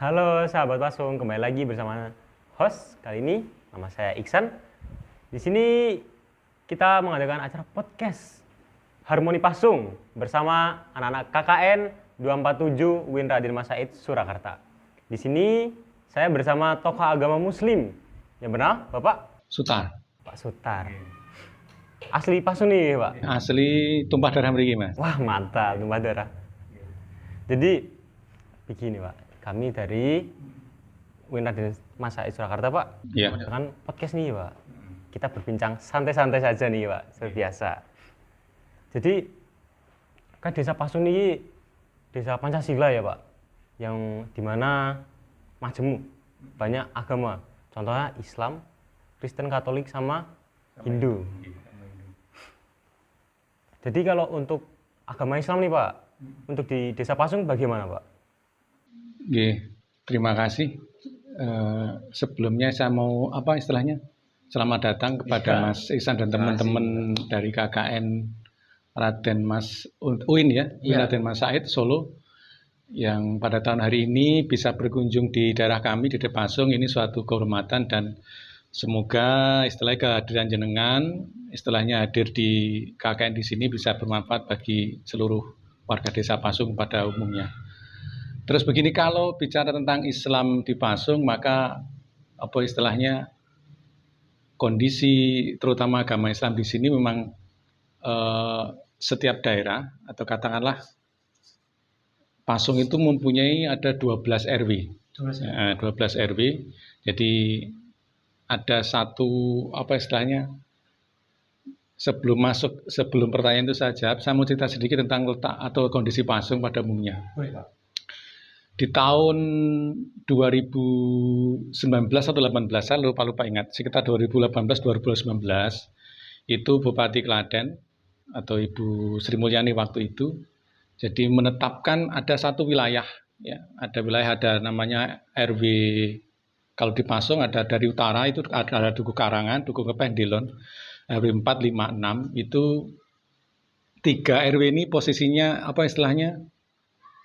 Halo sahabat Pasung, kembali lagi bersama host kali ini. Nama saya Iksan. Di sini kita mengadakan acara podcast Harmoni Pasung bersama anak-anak KKN 247 UIN Raden Mas Said Surakarta. Di sini saya bersama tokoh agama Muslim. Yang benar, Bapak? Sutar. Pak Sutar. Asli Pasung nih, Pak? Asli tumpah darah mriki, Mas. Wah, mantap, tumpah darah. Jadi begini, Pak. Kami dari UIN Raden Mas Said Surakarta, Pak. Iya. Kan podcast nih, Pak. Kita berbincang santai-santai saja nih, Pak, seperti biasa. Jadi kan desa Pasung ini desa Pancasila ya, Pak. Yang dimana majemuk, banyak agama. Contohnya Islam, Kristen, Katolik sama Hindu. Jadi kalau untuk agama Islam nih, Pak, untuk di desa Pasung bagaimana, Pak? Nggih, terima kasih. Sebelumnya saya mau selamat datang kepada Mas Ihsan dan teman-teman dari KKN Raden Mas UIN ya, UIN Raden Mas Said Solo, yang pada tahun hari ini bisa berkunjung di daerah kami di Desa Pasung. Ini suatu kehormatan dan semoga kehadiran jenengan hadir di KKN di sini bisa bermanfaat bagi seluruh warga desa Pasung pada umumnya. Terus begini, kalau bicara tentang Islam di Pasung, maka kondisi terutama agama Islam di sini memang setiap daerah atau katakanlah Pasung itu mempunyai ada 12 RW. 12 RW. Jadi ada satu sebelum pertanyaan itu saya jawab, saya mau cerita sedikit tentang letak atau kondisi Pasung pada umumnya. Di tahun 2019 atau 18, saya lupa ingat, sekitar 2018-2019, itu Bupati Klaten atau Ibu Sri Mulyani waktu itu, jadi menetapkan ada satu wilayah, ya, ada namanya RW, kalau di Pasung ada dari utara itu ada Duku Karangan, Duku Kependelon, RW 4, 5, 6, itu 3 RW ini posisinya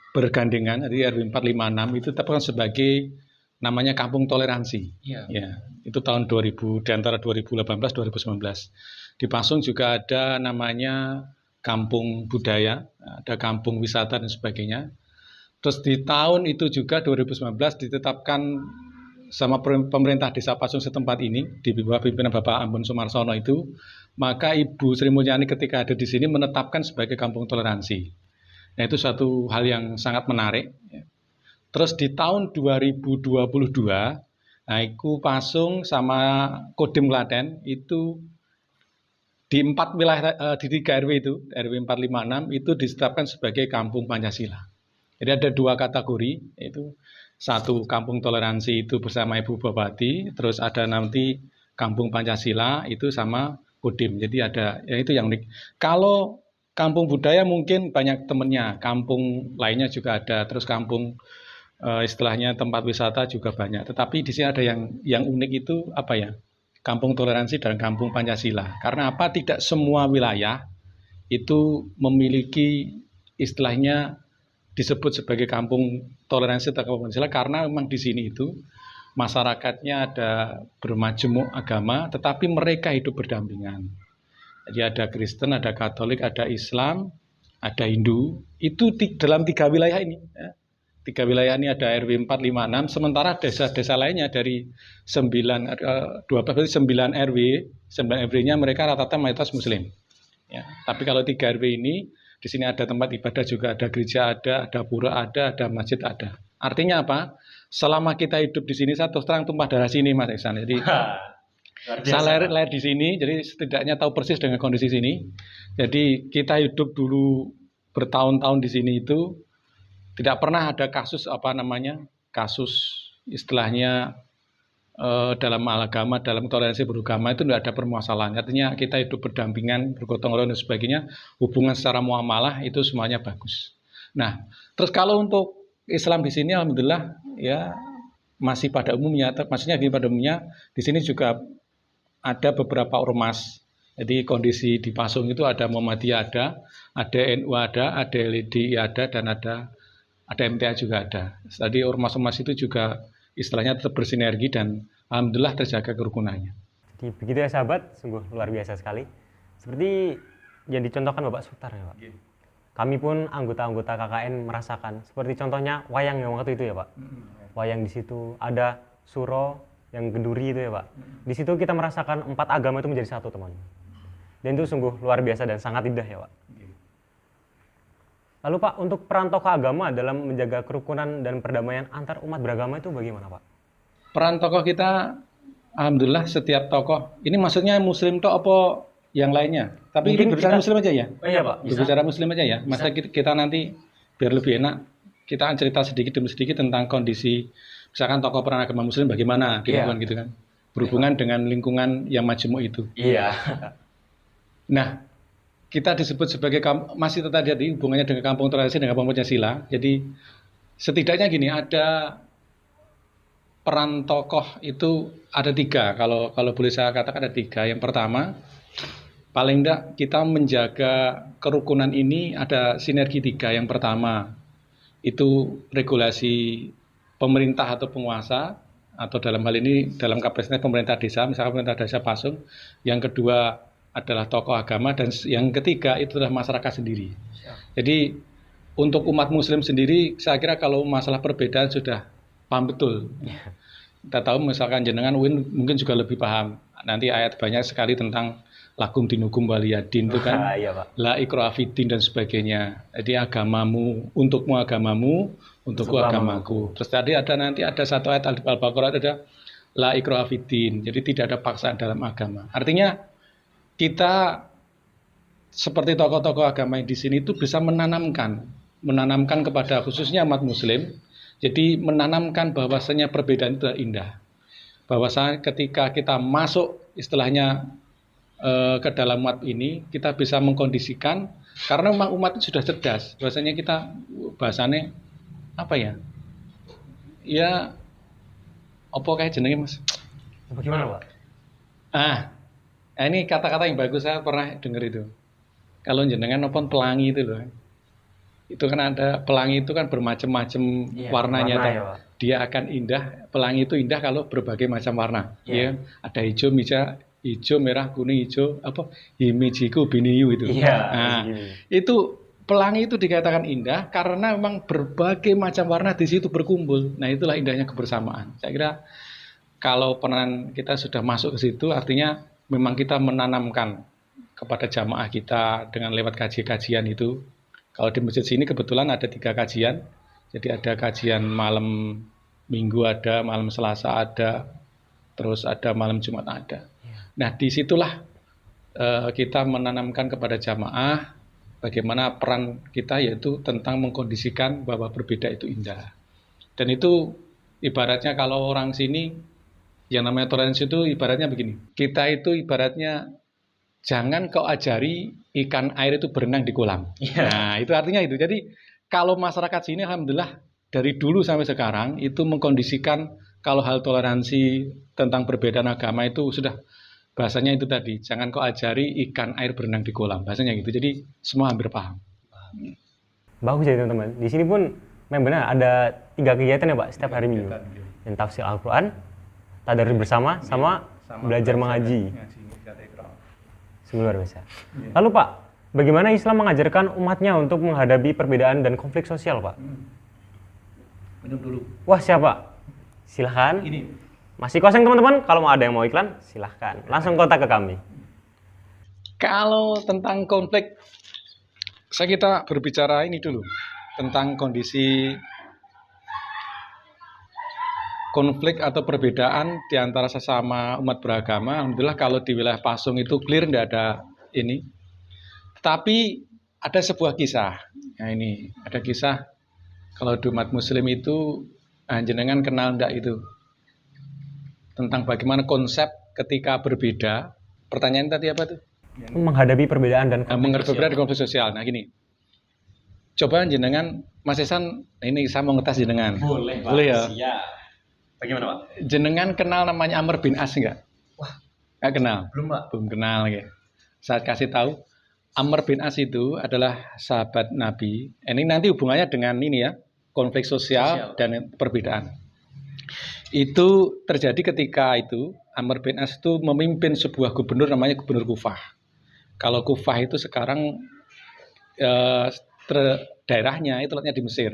bergandengan. Jadi RW 4, 5, 6 itu ditetapkan sebagai namanya kampung toleransi. Ya, itu tahun 2000, di antara 2018 2019. Di Pasung juga ada namanya kampung budaya, ada kampung wisata dan sebagainya. Terus di tahun itu juga 2019 ditetapkan sama pemerintah desa Pasung setempat ini di bawah pimpinan Bapak Ambon Sumarsono itu, maka Ibu Sri Mulyani ketika ada di sini menetapkan sebagai kampung toleransi. Nah, itu suatu hal yang sangat menarik. Terus di tahun 2022, nah itu Pasung sama Kodim Klaten itu di 4 wilayah, di 3 RW itu, RW 4, 5, 6 itu ditetapkan sebagai kampung Pancasila. Jadi ada 2 kategori, yaitu satu kampung toleransi itu bersama Ibu Bupati, terus ada nanti kampung Pancasila itu sama Kodim. Jadi ada, ya itu yang unik. Kalau kampung budaya mungkin banyak temennya, kampung lainnya juga ada, terus kampung istilahnya tempat wisata juga banyak. Tetapi di sini ada yang unik itu kampung toleransi dan kampung Pancasila. Karena apa? Tidak semua wilayah itu memiliki istilahnya disebut sebagai kampung toleransi atau kampung Pancasila, karena memang di sini itu masyarakatnya ada bermajemuk agama, tetapi mereka hidup berdampingan. Jadi ada Kristen, ada Katolik, ada Islam, ada Hindu. Itu dalam 3 wilayah ini. Ya. 3 wilayah ini ada RW 4, 5, 6. Sementara desa-desa lainnya dari 9 RW, 9 RW-nya mereka rata-rata mayoritas Muslim. Ya. Tapi kalau 3 RW ini, di sini ada tempat ibadah juga, ada gereja ada pura ada masjid ada. Artinya apa? Selama kita hidup di sini, saya terus terang tumpah darah sini, Mas Iksan. Jadi saya lahir di sini, jadi setidaknya tahu persis dengan kondisi sini. Jadi kita hidup dulu bertahun-tahun di sini itu tidak pernah ada kasus kasus istilahnya dalam agama, dalam toleransi beragama itu tidak ada permasalahan. Artinya kita hidup berdampingan, bergotong royong dan sebagainya, hubungan secara muamalah itu semuanya bagus. Nah, terus kalau untuk Islam di sini, alhamdulillah ya masih pada umumnya. Maksudnya pada umumnya di sini juga ada beberapa ormas. Jadi kondisi di Pasung itu ada Muhammadiyah ada NU ada LDI ada, dan ada ada MTA juga ada. Tadi ormas-ormas itu juga istilahnya tetap bersinergi dan alhamdulillah terjaga kerukunannya. Jadi begitu ya sahabat, sungguh luar biasa sekali. Seperti yang dicontohkan Bapak Sutar ya Pak. Kami pun anggota-anggota KKN merasakan seperti contohnya wayang yang waktu itu ya Pak. Wayang di situ ada suro yang genduri itu ya Pak. Di situ kita merasakan 4 agama itu menjadi satu teman. Dan itu sungguh luar biasa dan sangat indah ya Pak. Lalu Pak, untuk peran tokoh agama dalam menjaga kerukunan dan perdamaian antar umat beragama itu bagaimana Pak? Peran tokoh kita, alhamdulillah setiap tokoh, ini maksudnya muslim toh apa yang lainnya? Tapi Mungkin ini berbicara kita- muslim aja ya? Oh iya Pak, bisa. Berbicara muslim aja ya? Masa kita nanti biar lebih enak, kita akan cerita sedikit demi sedikit tentang kondisi, misalkan tokoh peran agama muslim bagaimana di Iya. lingkungan gitu kan? Berhubungan dengan lingkungan yang majemuk itu. Iya. Nah, kita disebut sebagai masih tadi hubungannya dengan kampung toleransi dan kampung Pancasila. Jadi setidaknya gini, ada peran tokoh itu ada 3. Kalau boleh saya katakan ada 3. Yang pertama, paling tidak kita menjaga kerukunan ini ada sinergi 3. Yang pertama itu regulasi pemerintah atau penguasa, atau dalam hal ini dalam kapasitas pemerintah desa, misalkan pemerintah desa Pasung. Yang kedua adalah tokoh agama, dan yang ketiga itu adalah masyarakat sendiri. Jadi untuk umat muslim sendiri, saya kira kalau masalah perbedaan sudah paham betul. Kita tahu misalkan jenengan mungkin juga lebih paham. Nanti ayat banyak sekali tentang lakum dinukum waliyadin itu kan, Iya Pak. la ikraha fiddin dan sebagainya. Jadi agamamu, untukmu agamamu, untukku agamaku. Terus tadi nanti ada satu ayat Al-Baqarah ada la ikraha fiddin. Jadi tidak ada paksaan dalam agama. Artinya kita seperti tokoh-tokoh agama yang di sini itu bisa menanamkan kepada khususnya umat muslim, jadi menanamkan bahwasanya perbedaan itu indah. Bahwasanya ketika kita masuk istilahnya ke dalam umat ini, kita bisa mengkondisikan, karena memang umat itu sudah cerdas. Bahwasanya kita bahasanya apa ya? Ya apa kayak jenenge Mas? Bagaimana Pak? Ini kata-kata yang bagus, saya pernah dengar itu. Kalau jenengan nonton pelangi itu loh. Itu kan ada pelangi itu kan bermacam-macam warnanya. warna ya, Pak. Dia akan indah, pelangi itu indah kalau berbagai macam warna. Ya. Ada hijau, merah, kuning, hijau, himijiku biniyu itu. Itu pelangi itu dikatakan indah karena memang berbagai macam warna di situ berkumpul. Nah, itulah indahnya kebersamaan. Saya kira kalau peran kita sudah masuk ke situ, artinya memang kita menanamkan kepada jamaah kita dengan lewat kajian itu. Kalau di masjid sini kebetulan ada 3 kajian. Jadi ada kajian malam Minggu ada, malam Selasa ada, terus ada malam Jumat ada. Nah, disitulah kita menanamkan kepada jamaah bagaimana peran kita, yaitu tentang mengkondisikan bahwa berbeda itu indah. Dan itu ibaratnya kalau orang sini, yang namanya toleransi itu ibaratnya begini. Kita itu ibaratnya jangan kau ajari ikan air itu berenang di kolam. Nah, itu artinya itu. Jadi kalau masyarakat sini alhamdulillah dari dulu sampai sekarang itu mengkondisikan kalau hal toleransi tentang perbedaan agama itu sudah bahasanya itu tadi. Jangan kau ajari ikan air berenang di kolam. Bahasanya gitu. Jadi semua hampir paham. Bagus ya teman-teman. Di sini pun memang benar ada 3 kegiatan ya Pak setiap hari Minggu. Yang tafsir Al-Quran, tadarus bersama, sama belajar mengaji. Luar biasa. Lalu Pak, bagaimana Islam mengajarkan umatnya untuk menghadapi perbedaan dan konflik sosial Pak? Minum dulu. Wah siapa? Silahkan. Ini. Masih kosong teman-teman, kalau ada yang mau iklan silahkan. Langsung kontak ke kami. Kalau tentang konflik, kita berbicara ini dulu. Tentang kondisi konflik atau perbedaan di antara sesama umat beragama. Alhamdulillah kalau di wilayah Pasung itu clear, tidak ada ini. Tetapi ada sebuah kisah. Nah ini ada kisah kalau di umat muslim itu jenengan kenal enggak itu tentang bagaimana konsep ketika berbeda. Pertanyaan tadi apa tuh? Menghadapi perbedaan dan konflik sosial. Nah gini, coba jenengan Mas Esan, ini saya mau ngetes jenengan. Boleh ya. Siap. Bagaimana Pak? Jenengan kenal namanya Amr bin As enggak? Wah, enggak kenal. belum Pak. Belum kenal ya. Saya kasih tahu, Amr bin As itu adalah sahabat Nabi. Ini nanti hubungannya dengan ini ya, konflik sosial dan perbedaan. Itu terjadi ketika itu Amr bin As itu memimpin sebuah gubernur namanya Gubernur Kufah. Kalau Kufah itu sekarang daerahnya itu letaknya di Mesir.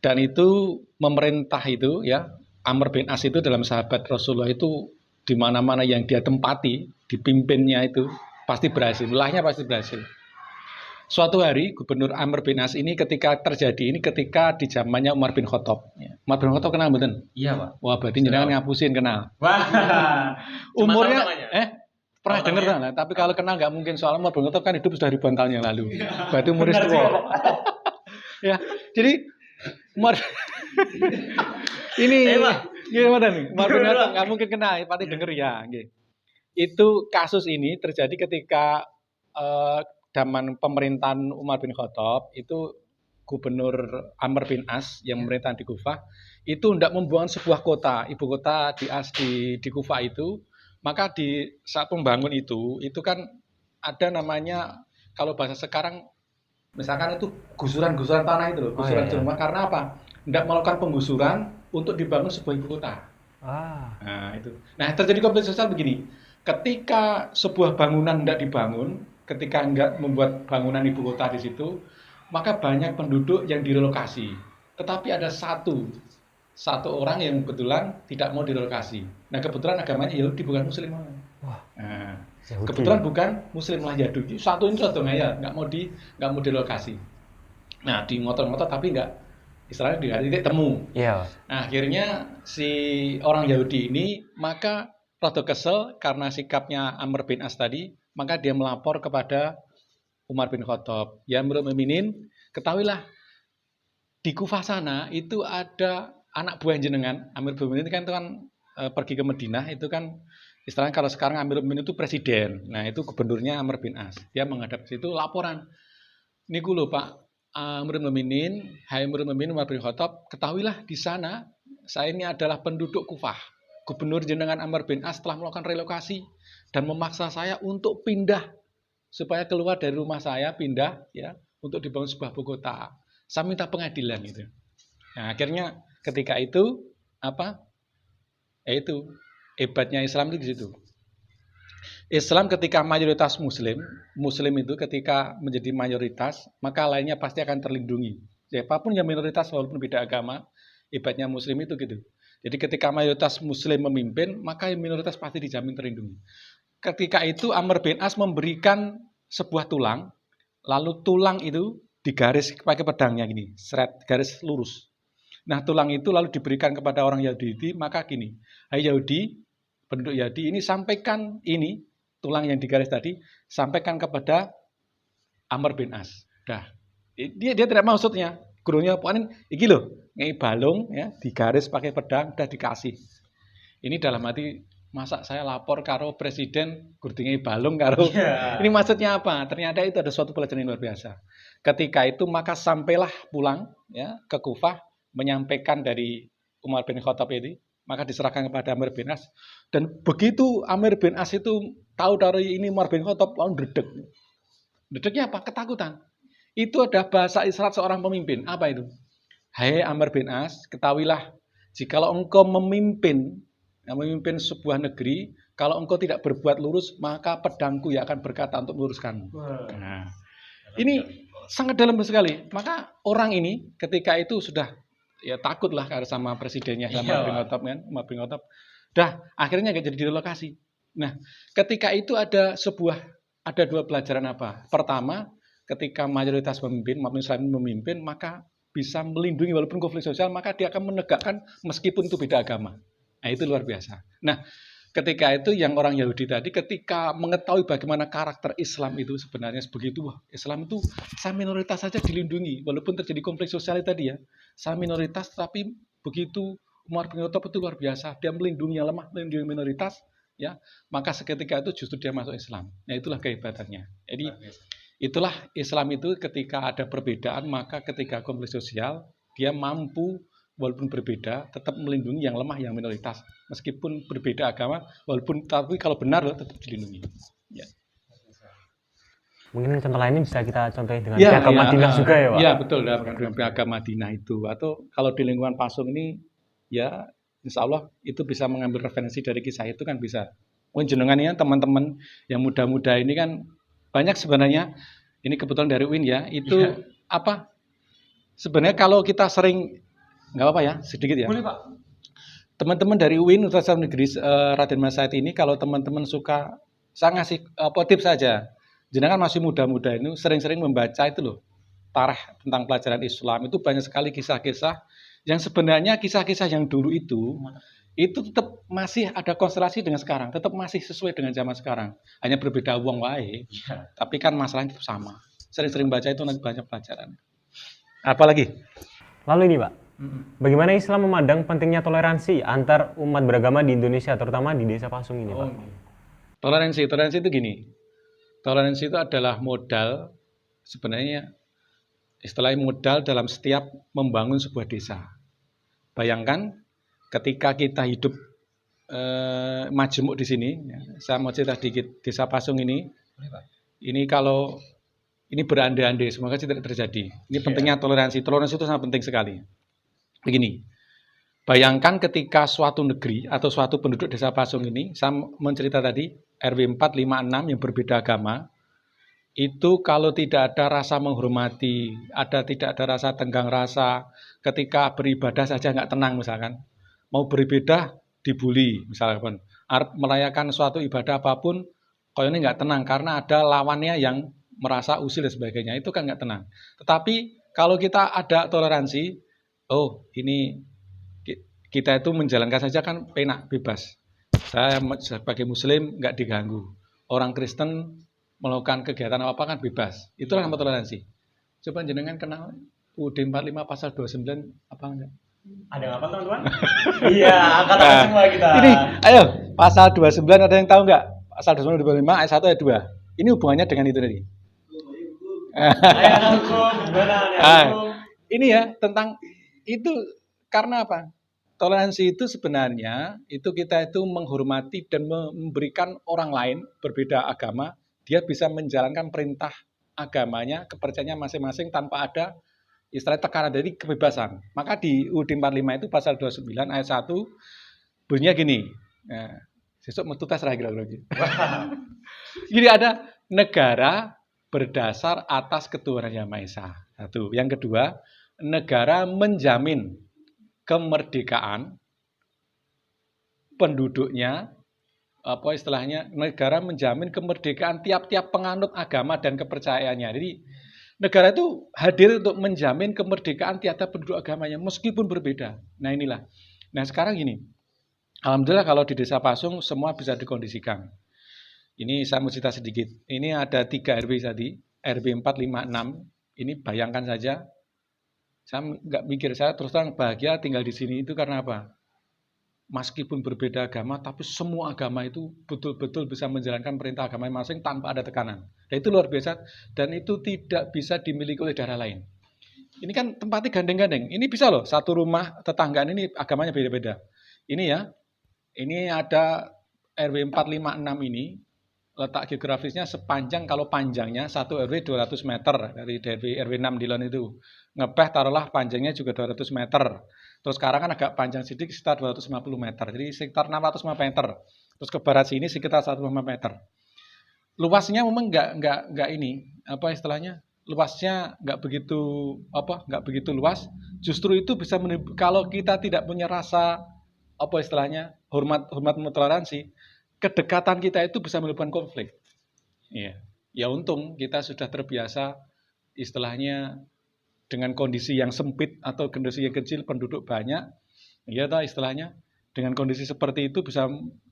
Dan itu memerintah itu ya, Amr bin As itu dalam sahabat Rasulullah itu di mana-mana yang dia tempati, dipimpinnya itu pasti berhasil, wilayahnya pasti berhasil. Suatu hari Gubernur Amr bin As ini ketika di zamannya Umar bin Khattab. Umar bin Khattab kenal mboten? Iya, Pak. Wah, berarti jenengan ngapusin kenal. Wah. Umurnya pernah dengar lah, tapi kalau kenal nggak mungkin, soalnya Umar bin Khattab kan hidup sudah ribuan tahun yang lalu. Berarti umurnya tua. Ya, jadi Umar ini gimana nih? Umar bin Khattab nggak mungkin kenal, pasti denger ya. Itu kasus ini terjadi ketika zaman pemerintahan Umar bin Khattab, itu Gubernur Amr bin As yang memerintah di Kufah itu hendak membangun sebuah kota, ibu kota di Kufah itu. Maka di saat membangun itu kan ada namanya, kalau bahasa sekarang misalkan itu gusuran tanah itu loh, gusuran rumah. Karena apa? Hendak melakukan penggusuran untuk dibangun sebuah ibu kota. Nah itu. Nah terjadi konflik sosial begini. Ketika sebuah bangunan hendak dibangun, ketika enggak membuat bangunan ibu kota di situ, maka banyak penduduk yang direlokasi. Tetapi ada satu orang yang kebetulan tidak mau direlokasi. Nah kebetulan agamanya Yahudi, bukan Muslim. Nah, kebetulan bukan Muslim lah Yahudi. Satu ini nggak mau direlokasi. Nah di ngotot-ngotot tapi nggak, istilahnya tidak temu. Iya. Nah akhirnya si orang Yahudi ini maka rada kesel karena sikapnya Amr bin As tadi, maka dia melapor kepada Umar bin Khattab. Ya Amirul Mukminin, ketahuilah di Kufah sana itu ada anak buah jenengan. Amirul Mukminin kan itu kan pergi ke Madinah, itu kan istilahnya kalau sekarang Amirul Mukminin itu presiden. Nah itu gubernurnya Amr bin As. Dia menghadap ke situ laporan. Niku lho Pak Amirul Mukminin, hai Amirul Mukminin Umar bin Khattab, ketahuilah di sana saya ini adalah penduduk Kufah. Gubernur jenengan Amr bin As telah melakukan relokasi dan memaksa saya untuk pindah, supaya keluar dari rumah saya, pindah ya untuk dibangun sebuah ibu kota. Saya minta pengadilan gitu. Nah, akhirnya ketika itu itu hebatnya Islam itu di situ. Islam ketika mayoritas Muslim itu ketika menjadi mayoritas, maka lainnya pasti akan terlindungi. Siapapun yang minoritas walaupun beda agama, hebatnya Muslim itu gitu. Jadi ketika mayoritas Muslim memimpin, maka yang minoritas pasti dijamin terlindungi. Ketika itu Amr bin As memberikan sebuah tulang, lalu tulang itu digaris pakai pedangnya gini, seret, garis lurus. Nah tulang itu lalu diberikan kepada orang Yahudi, maka gini, hai Yahudi, penduduk Yahudi ini sampaikan ini, tulang yang digaris tadi, sampaikan kepada Amr bin As. Dah, dia tidak maksudnya, gurunya pokoknya iki loh, ngei balung ya, digaris pakai pedang, dah dikasih. Ini dalam hati, masa saya lapor karo presiden gurdingi balung karo ini maksudnya apa? Ternyata itu ada suatu pelajaran yang luar biasa. Ketika itu maka sampailah pulang ya ke Kufah, menyampaikan dari Umar bin Khattab ini, maka diserahkan kepada Amr bin As. Dan begitu Amr bin As itu tahu dari ini Umar bin Khattab, lalu dedek. Dedeknya apa? Ketakutan. Itu ada bahasa isyarat seorang pemimpin. Apa itu? Hai Amr bin As, ketahuilah jikalau engkau memimpin sebuah negeri, kalau engkau tidak berbuat lurus, maka pedangku yang akan berkata untuk meluruskanmu. Nah, ini sangat dalam sekali. Maka orang ini ketika itu sudah ya takutlah karena sama presidennya Umar bin Khattab kan, Umar bin Khattab. Dah akhirnya nggak jadi direlokasi. Nah, ketika itu ada dua pelajaran apa? Pertama, ketika mayoritas memimpin, Islam memimpin, maka bisa melindungi walaupun konflik sosial, maka dia akan menegakkan meskipun itu beda agama. Nah itu luar biasa. Nah ketika itu yang orang Yahudi tadi ketika mengetahui bagaimana karakter Islam itu sebenarnya begitu, wah Islam itu saya minoritas saja dilindungi walaupun terjadi konflik sosial tadi ya. Saya minoritas tapi begitu Umar bin Khattab itu luar biasa. Dia melindungi yang lemah, melindungi minoritas ya. Maka seketika itu justru dia masuk Islam. Nah itulah kehebatannya. Jadi itulah Islam itu ketika ada perbedaan, maka ketika konflik sosial dia mampu walaupun berbeda, tetap melindungi yang lemah, yang minoritas. Meskipun berbeda agama, tapi kalau benar tetap dilindungi. Ya. Mungkin contoh lainnya bisa kita contohin dengan Ya, piagam Madinah juga ya Pak? Ya betul, dengan piagam Madinah itu. Atau kalau di lingkungan Pasung ini, ya insya Allah itu bisa mengambil referensi dari kisah itu kan bisa. Mungkin jenengan ya teman-teman yang muda-muda ini kan banyak sebenarnya, ini kebetulan dari UIN ya, itu apa, sebenarnya kalau kita sering, nggak apa ya, sedikit ya. Boleh Pak. Teman-teman dari UIN Universitas Negeri Raden Mas Said ini, kalau teman-teman suka, saya ngasih tips saja. Jenengan masih muda-muda ini sering-sering membaca itu loh, tarikh tentang pelajaran Islam, itu banyak sekali kisah-kisah yang sebenarnya kisah-kisah yang dulu itu tetap masih ada konstelasi dengan sekarang, tetap masih sesuai dengan zaman sekarang. Hanya berbeda uang wae, tapi kan masalahnya itu sama. Sering-sering baca itu nanti banyak pelajaran. Apalagi? Lalu ini Pak, bagaimana Islam memandang pentingnya toleransi antar umat beragama di Indonesia, terutama di Desa Pasung ini Pak? Toleransi itu gini. Toleransi itu adalah modal, sebenarnya istilahnya modal dalam setiap membangun sebuah desa. Bayangkan ketika kita hidup majemuk di sini, saya mau cerita dikit, Desa Pasung ini kalau ini berandai-andai, semoga tidak terjadi. Ini pentingnya toleransi itu sangat penting sekali. Begini, bayangkan ketika suatu negeri atau suatu penduduk Desa Pasung ini, saya mencerita tadi, RW 4, 5, 6 yang berbeda agama, itu kalau tidak ada rasa menghormati, tidak ada rasa tenggang rasa, ketika beribadah saja nggak tenang misalkan, mau beribadah dibully misalkan, merayakan suatu ibadah apapun, kalau ini nggak tenang karena ada lawannya yang merasa usil dan sebagainya, itu kan nggak tenang. Tetapi kalau kita ada toleransi, oh ini kita itu menjalankan saja kan penak, bebas. Saya sebagai Muslim nggak diganggu. Orang Kristen melakukan kegiatan apa kan bebas. Itulah nama toleransi. Coba jenengan kenal UUD 45 pasal 29 apa enggak? Ada apa teman-teman? Iya, angkatan semua kita. Ini, ayo, pasal 29 ada yang tahu enggak? Pasal 29 25 ayat 1 ayat 2. Ini hubungannya dengan itu tadi. Ayat hukum, gimana ayat hukum? Ini ya tentang itu, karena apa? Toleransi itu sebenarnya itu kita itu menghormati dan memberikan orang lain berbeda agama, dia bisa menjalankan perintah agamanya, kepercayaannya masing-masing tanpa ada istilah tekanan dari kebebasan. Maka di UUD 45 itu pasal 29 ayat 1 bunyinya gini. Nah, sesuk metu tes ra kira-kira gitu. Jadi ada negara berdasar atas ketuhanan Yang Maha Esa. Satu. Yang kedua, negara menjamin kemerdekaan penduduknya, apa istilahnya, negara menjamin kemerdekaan tiap-tiap penganut agama dan kepercayaannya. Jadi negara itu hadir untuk menjamin kemerdekaan tiap-tiap penduduk agamanya meskipun berbeda. Nah inilah. Nah sekarang gini, alhamdulillah kalau di Desa Pasung semua bisa dikondisikan. Ini saya mau cerita sedikit. Ini ada 3 RW tadi, RW 4, 5, 6. Ini bayangkan saja. Saya nggak mikir, saya terus terang bahagia tinggal di sini itu karena apa? Meskipun berbeda agama, tapi semua agama itu betul-betul bisa menjalankan perintah agama masing tanpa ada tekanan. Dan itu luar biasa, dan itu tidak bisa dimiliki oleh daerah lain. Ini kan tempatnya gandeng-gandeng. Ini bisa loh, satu rumah tetanggaan ini agamanya beda-beda. Ini ya, ini ada RW 4, 5, 6 ini, letak geografisnya sepanjang, kalau panjangnya satu RW 200 meter dari RW 6 Dilon itu. Ngepeh taruhlah panjangnya juga 200 meter. Terus sekarang kan agak panjang sedikit sekitar 250 meter. Jadi sekitar 650 meter. Terus ke barat sini sekitar 150 meter. Luasnya memang enggak ini, apa istilahnya? Luasnya enggak begitu luas. Justru itu bisa kalau kita tidak punya rasa apa istilahnya? hormat toleransi, kedekatan kita itu bisa menimbulkan konflik. Iya. Ya untung kita sudah terbiasa istilahnya dengan kondisi yang sempit atau kondisi yang kecil penduduk banyak. Ya toh istilahnya dengan kondisi seperti itu bisa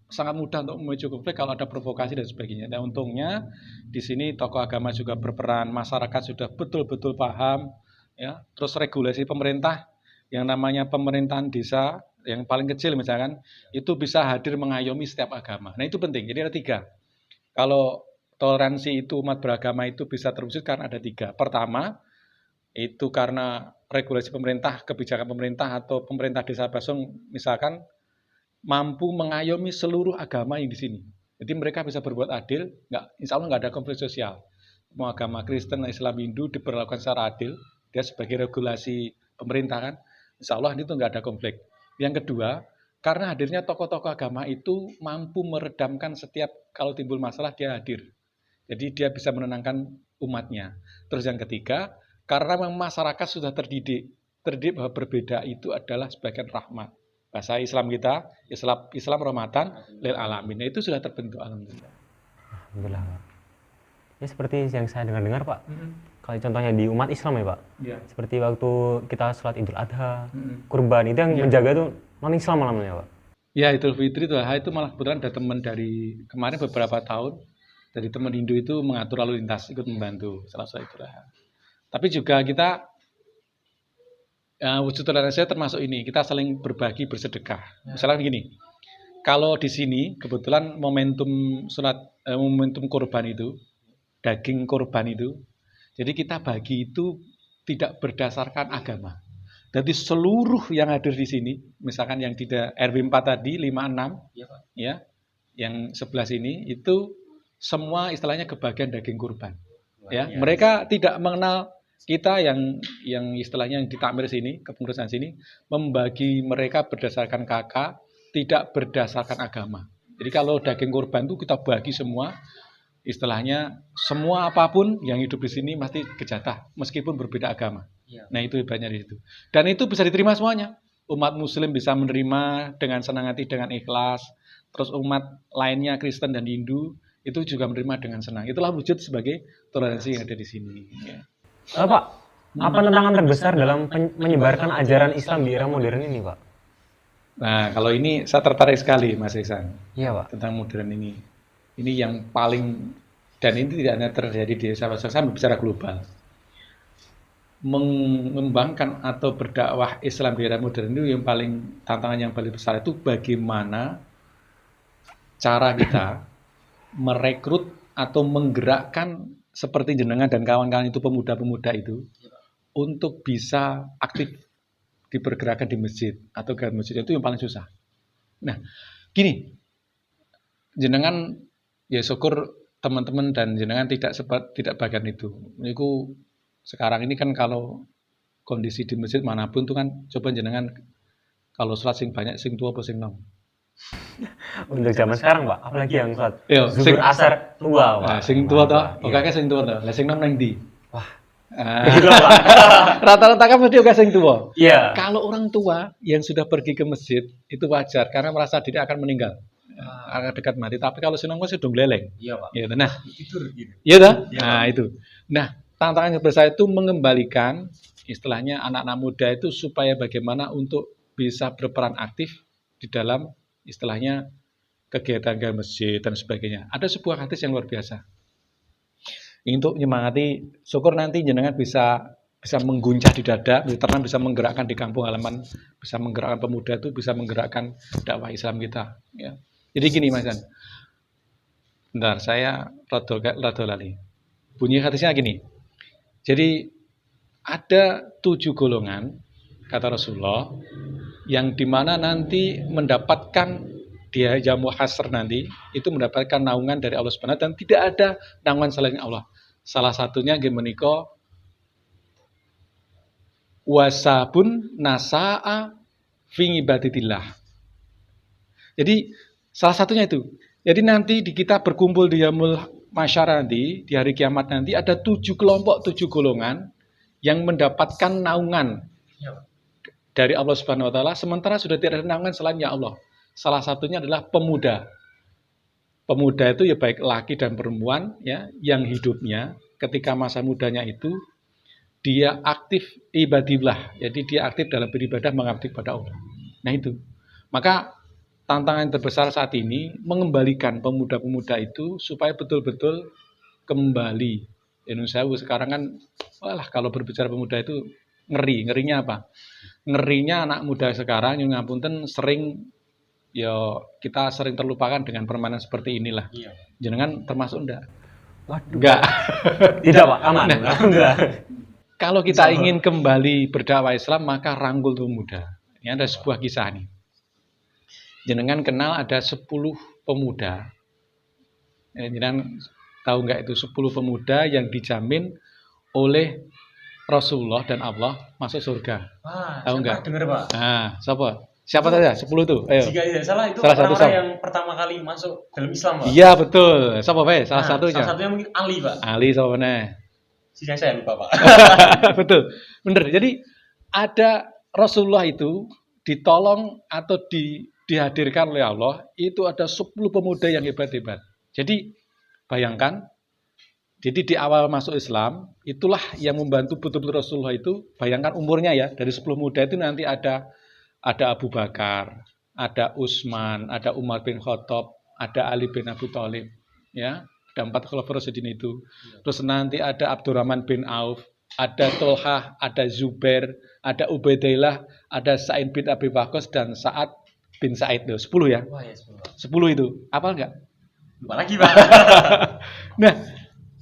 sangat mudah untuk memicu konflik kalau ada provokasi dan sebagainya. Dan untungnya di sini tokoh agama juga berperan, masyarakat sudah betul-betul paham ya. Terus regulasi pemerintah yang namanya pemerintahan desa yang paling kecil misalkan, itu bisa hadir mengayomi setiap agama. Nah itu penting, jadi ada 3. Kalau toleransi itu umat beragama itu bisa terwujud karena ada 3. Pertama, itu karena regulasi pemerintah, kebijakan pemerintah atau pemerintah Desa Pasung misalkan mampu mengayomi seluruh agama yang di sini. Jadi mereka bisa berbuat adil, insya Allah nggak ada konflik sosial. mau agama Kristen, Islam, Hindu diperlakukan secara adil, dia sebagai regulasi pemerintah kan, insya Allah itu nggak ada konflik. Yang kedua, karena hadirnya tokoh-tokoh agama itu mampu meredamkan setiap kalau timbul masalah dia hadir. Jadi dia bisa menenangkan umatnya. Terus yang ketiga, karena memang masyarakat sudah terdidik bahwa berbeda itu adalah sebagian rahmat. Bahasa Islam kita, Islam rahmatan lil alamin. Nah, itu sudah terbentuk alhamdulillah. Alhamdulillah, Pak. Ya seperti yang saya dengar-dengar, Pak. Kalau contohnya di umat Islam ya, Pak. Ya. Seperti waktu kita sholat Idul Adha, kurban itu yang menjaga itu non-Islam malamnya, Pak. Ya, Idul Fitri itu malah kebetulan ada teman dari kemarin beberapa tahun dari teman Hindu itu mengatur lalu lintas, ikut membantu salah satu Idul Adha. Tapi juga kita wujud toleransi termasuk ini, kita saling berbagi bersedekah. Misalnya begini, kalau di sini kebetulan momentum kurban itu, daging kurban itu, jadi kita bagi itu tidak berdasarkan agama. Jadi seluruh yang hadir di sini, misalkan yang di RW 4 tadi, 56, ya, yang sebelah sini, itu semua istilahnya kebagian daging kurban. Ya, mereka tidak mengenal kita yang istilahnya yang di takmir sini, kepengurusan sini, membagi mereka berdasarkan kakak, tidak berdasarkan agama. Jadi kalau daging kurban itu kita bagi semua, istilahnya semua apapun yang hidup di sini mesti kejatah, meskipun berbeda agama. Nah itu hebatnya di situ. Dan itu bisa diterima semuanya. Umat Muslim bisa menerima dengan senang hati, dengan ikhlas. Terus umat lainnya Kristen dan Hindu itu juga menerima dengan senang. Itulah wujud sebagai toleransi yang ada di sini. Ya. Pak, apa tantangan terbesar dalam menyebarkan ajaran Islam di era modern ini, Pak? Nah, kalau ini saya tertarik sekali, Mas Iksan. Iya, Pak. Tentang modern ini. Ini yang paling, dan ini tidak hanya terjadi di saya bicara global. Mengembangkan atau berdakwah Islam di era modern itu yang paling tantangan yang paling besar itu bagaimana cara kita merekrut atau menggerakkan seperti jenengan dan kawan-kawan itu pemuda-pemuda itu untuk bisa aktif dipergerakan di masjid atau ke masjid itu yang paling susah. Nah, gini, jenengan ya syukur teman-teman dan jenengan tidak bagian itu. Niku sekarang ini kan kalau kondisi di masjid manapun tuh kan coba jenengan kalau sholat sing banyak sing tua apa sing nom. Untuk zaman sekarang, Pak, apalagi yang sholat zuhur asar tua, Pak. Nah, sing tua toh, oke sing tua toh. Lah sing nom nang ndi? Wah. Rata-rata kan mesti oke sing tua. Iya. Kalau orang tua yang sudah pergi ke masjid itu wajar karena merasa diri akan meninggal. Akan dekat mati. Tapi kalau sing nom sudah geleleng. Iya, Pak. Ya, nah. Tidur gitu. Iya toh? Nah, itu. Nah, tantangan yang besar itu mengembalikan istilahnya anak-anak muda itu supaya bagaimana untuk bisa berperan aktif di dalam istilahnya kegiatan ke masjid dan sebagainya. Ada sebuah hadis yang luar biasa. Untuk menyemangati, syukur nanti jenengan bisa mengguncah di dada, bisa menggerakkan di kampung halaman, bisa menggerakkan pemuda itu, bisa menggerakkan dakwah Islam kita. Ya. Jadi gini Mas Jan. Bentar, saya rada lali. Bunyi hadisnya gini. Jadi ada 7 golongan kata Rasulullah yang dimana nanti mendapatkan dia jamu hasr nanti itu mendapatkan naungan dari Allah Subhanahu dan tidak ada naungan selain Allah. Salah satunya menika wasabun nasaa fi ibadatillah. Jadi salah satunya itu. Jadi nanti di kita berkumpul di yaumul masyara nanti di hari kiamat nanti ada 7 kelompok 7 golongan yang mendapatkan naungan dari Allah Subhanahu wa taala sementara sudah tidak ada naungan selain ya Allah. Salah satunya adalah pemuda. Pemuda itu ya baik laki dan perempuan ya yang hidupnya ketika masa mudanya itu dia aktif ibadillah. Jadi dia aktif dalam beribadah mengabdi kepada Allah. Nah itu. Maka tantangan terbesar saat ini mengembalikan pemuda-pemuda itu supaya betul-betul kembali. Indonesia sekarang kan walah kalau berbicara pemuda itu ngerinya apa? Ngerinya anak muda sekarang yang ngapunten sering ya kita sering terlupakan dengan permainan seperti inilah. Iya. Jenengan termasuk enggak? Waduh. Enggak. Tidak, Pak. Aman. Nah, enggak. Kalau kita ingin kembali berdakwah Islam maka rangkul pemuda. Ini ada sebuah kisah nih. Jenengan kenal ada 10 pemuda. Jenengan Tahu nggak itu 10 pemuda yang dijamin oleh Rasulullah dan Allah masuk surga. Wah, Tahu saya nggak? pernah dengar, Pak. Nah, siapa? Siapa Itu saja? 10 tuh. Ayo. jika tidak salah itu Salah satu orang-orang siapa? yang pertama kali masuk dalam Islam, Pak. Iya, betul. Siapa, Pak? Salah Nah, satunya. salah satunya mungkin Ali, Pak. Ali siapa mana? Sisanya saya lupa, Pak. Betul. Bener. Jadi ada Rasulullah itu ditolong atau dihadirkan oleh Allah, itu ada 10 pemuda yang hebat-hebat. Jadi bayangkan, jadi di awal masuk Islam, itulah yang membantu betul-betul Rasulullah itu, bayangkan umurnya ya, dari 10 muda itu nanti ada Abu Bakar, ada Utsman, ada Umar bin Khattab, ada Ali bin Abi Thalib, ya, ada 4 khulafaur rasyidin itu. Terus nanti ada Abdurrahman bin Auf, ada Tolhah, ada Zubair, ada Ubaidillah, ada Sa'id bin Abi Waqqas dan Sa'ad bin Sa'id. 10 ya? Wah, ya 10, Pak. 10 itu. Apal nggak? Lupa lagi, Pak. Nah,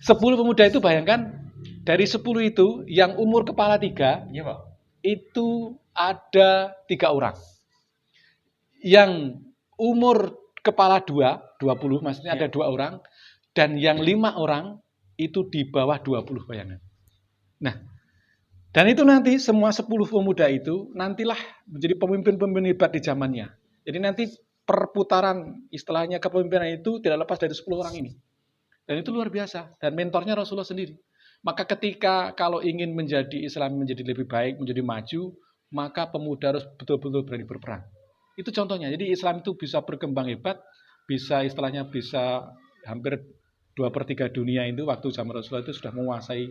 10 pemuda itu bayangkan, dari 10 itu yang umur kepala 3, Iya, Pak. itu ada 3 orang. Yang umur kepala 20 maksudnya ada 2 orang, dan yang 5 orang itu di bawah 20, bayangkan. Nah, dan itu nanti semua 10 pemuda itu nantilah menjadi pemimpin-pemimpin hebat di zamannya. Jadi nanti perputaran istilahnya kepemimpinan itu tidak lepas dari 10 orang ini. Dan itu luar biasa. Dan mentornya Rasulullah sendiri. Maka ketika kalau ingin menjadi Islam menjadi lebih baik, menjadi maju, maka pemuda harus betul-betul berani berperang. Itu contohnya. Jadi Islam itu bisa berkembang hebat, bisa istilahnya bisa hampir 2/3 dunia itu waktu zaman Rasulullah itu sudah menguasai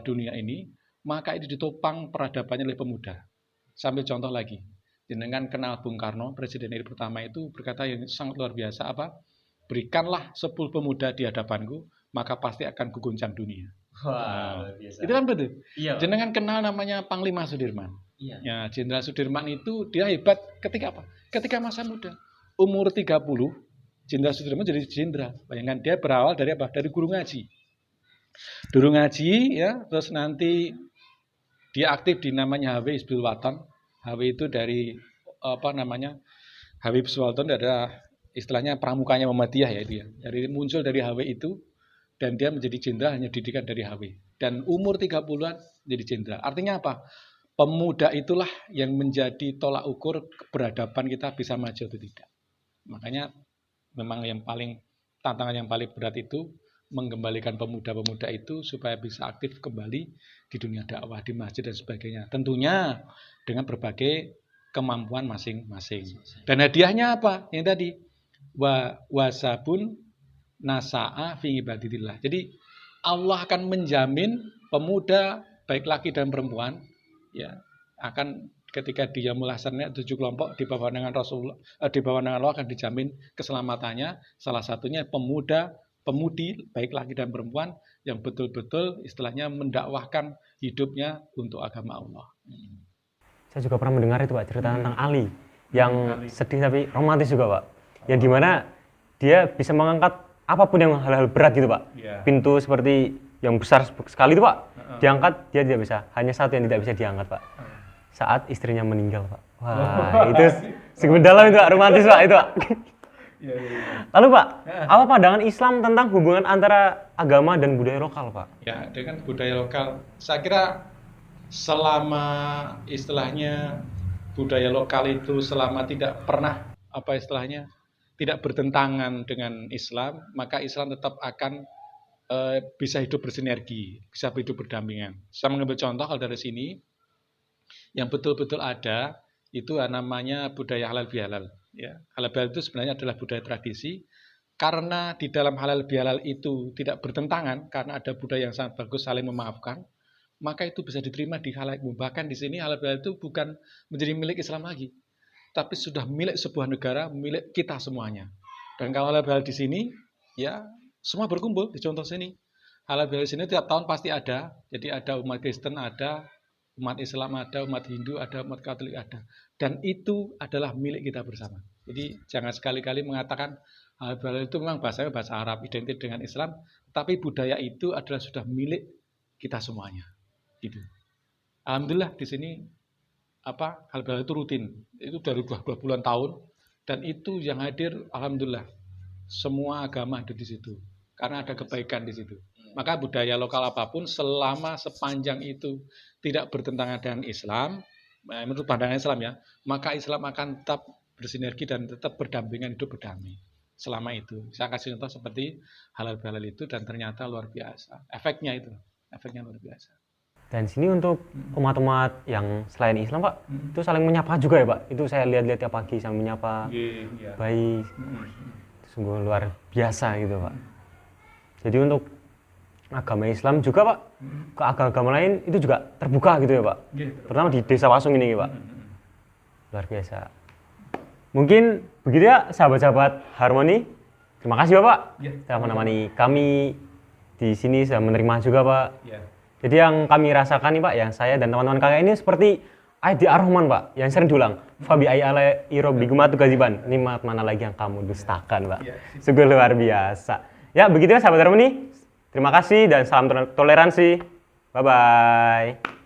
dunia ini, maka itu ditopang peradabannya oleh pemuda. Sambil contoh lagi, jenengan kenal Bung Karno, Presiden RI pertama itu berkata yang sangat luar biasa apa? Berikanlah 10 pemuda di hadapanku, maka pasti akan kuguncang dunia. Wah, luar biasa. Itu kan betul. Iya, Pak. Jenengan kenal namanya Panglima Sudirman. Iya. Ya, Jenderal Sudirman itu dia hebat ketika apa? Ketika masa muda. Umur 30, Jenderal Sudirman jadi jenderal. Bayangkan dia berawal dari apa? Dari guru ngaji. Guru ngaji ya, terus nanti dia aktif di namanya HW Hizbul Wathan. HW itu dari apa namanya? HW Hizbul Wathan adalah istilahnya pramukanya Muhammadiyah ya itu ya. Dari muncul dari HW itu dan dia menjadi jenderal hanya didikan dari HW. Dan umur 30-an jadi jenderal. Artinya apa? Pemuda itulah yang menjadi tolak ukur keberadaban kita bisa maju atau tidak. Makanya memang yang paling tantangan yang paling berat itu mengembalikan pemuda-pemuda itu supaya bisa aktif kembali di dunia dakwah, di masjid dan sebagainya. Tentunya dengan berbagai kemampuan masing-masing. Dan hadiahnya apa? Yang tadi wasabun nasa'a fi ibadatillah. Jadi Allah akan menjamin pemuda baik laki dan perempuan ya akan ketika dia melaksanakan 7 kelompok di bawah naungan Rasulullah, di bawah naungan Allah akan dijamin keselamatannya. Salah satunya pemudi baik laki dan perempuan yang betul-betul istilahnya mendakwahkan hidupnya untuk agama Allah. Saya juga pernah mendengar itu, Pak, cerita tentang Ali yang sedih tapi romantis juga, Pak. Yang dimana dia bisa mengangkat apapun yang hal-hal berat gitu, Pak. Pintu seperti yang besar sekali itu, Pak, diangkat dia tidak bisa. Hanya satu yang tidak bisa diangkat, Pak. Saat istrinya meninggal, Pak. Wah, itu segmen dalam itu, Pak, romantis, Pak, itu, Pak. Lalu, Pak, apa pandangan Islam tentang hubungan antara agama dan budaya lokal, Pak? Ya, dengan budaya lokal, saya kira selama istilahnya budaya lokal itu selama tidak pernah apa istilahnya tidak bertentangan dengan Islam, maka Islam tetap akan bisa hidup bersinergi, bisa hidup berdampingan. Saya mengambil contoh kalau dari sini yang betul-betul ada itu namanya budaya halal bihalal. Ya, halal bihalal itu sebenarnya adalah budaya tradisi. Karena di dalam halal bihalal itu tidak bertentangan, karena ada budaya yang sangat bagus saling memaafkan, maka itu bisa diterima di halayak umum. Bahkan di sini halal bihalal itu bukan menjadi milik Islam lagi, tapi sudah milik sebuah negara, milik kita semuanya. Dan kalau halal bihalal di sini, ya semua berkumpul di contoh sini. Halal bihalal di sini tiap tahun pasti ada. Jadi ada umat Kristen, ada umat Islam, ada umat Hindu, ada umat Katolik, ada. Dan itu adalah milik kita bersama. Jadi jangan sekali-kali mengatakan halal bihalal itu memang bahasanya bahasa Arab, identik dengan Islam, tapi budaya itu adalah sudah milik kita semuanya. Gitu. Alhamdulillah di sini halal bihalal itu rutin. Itu dari berbulan tahun dan itu yang hadir alhamdulillah semua agama ada di situ. karena ada kebaikan di situ. Maka budaya lokal apapun selama sepanjang itu tidak bertentangan dengan Islam, menurut pandangan Islam ya, maka Islam akan tetap bersinergi dan tetap berdampingan, hidup berdamai selama itu. Saya kasih contoh seperti halal bihalal itu, dan ternyata luar biasa. Efeknya luar biasa. Dan sini untuk umat-umat yang selain Islam Pak, itu saling menyapa juga ya Pak. Itu saya lihat-lihat tiap pagi saling menyapa, baik, sungguh luar biasa gitu Pak. Jadi untuk agama Islam juga Pak, ke agama lain itu juga terbuka gitu ya Pak. Terutama di Desa Pasung ini Pak. Luar biasa. Mungkin begitu ya sahabat-sahabat Harmoni. Terima kasih Bapak telah menemani kami di sini, sudah menerima juga Pak. Jadi yang kami rasakan nih Pak, yang saya dan teman-teman kakak ini seperti ayat di Ar-Rahman Pak, yang sering diulang. Fabi ayyi ala rabbikuma tukadziban, nikmat mana lagi yang kamu dustakan Pak. Sungguh luar biasa. Ya begitu ya sahabat Harmoni. Terima kasih dan salam toleransi. Bye-bye.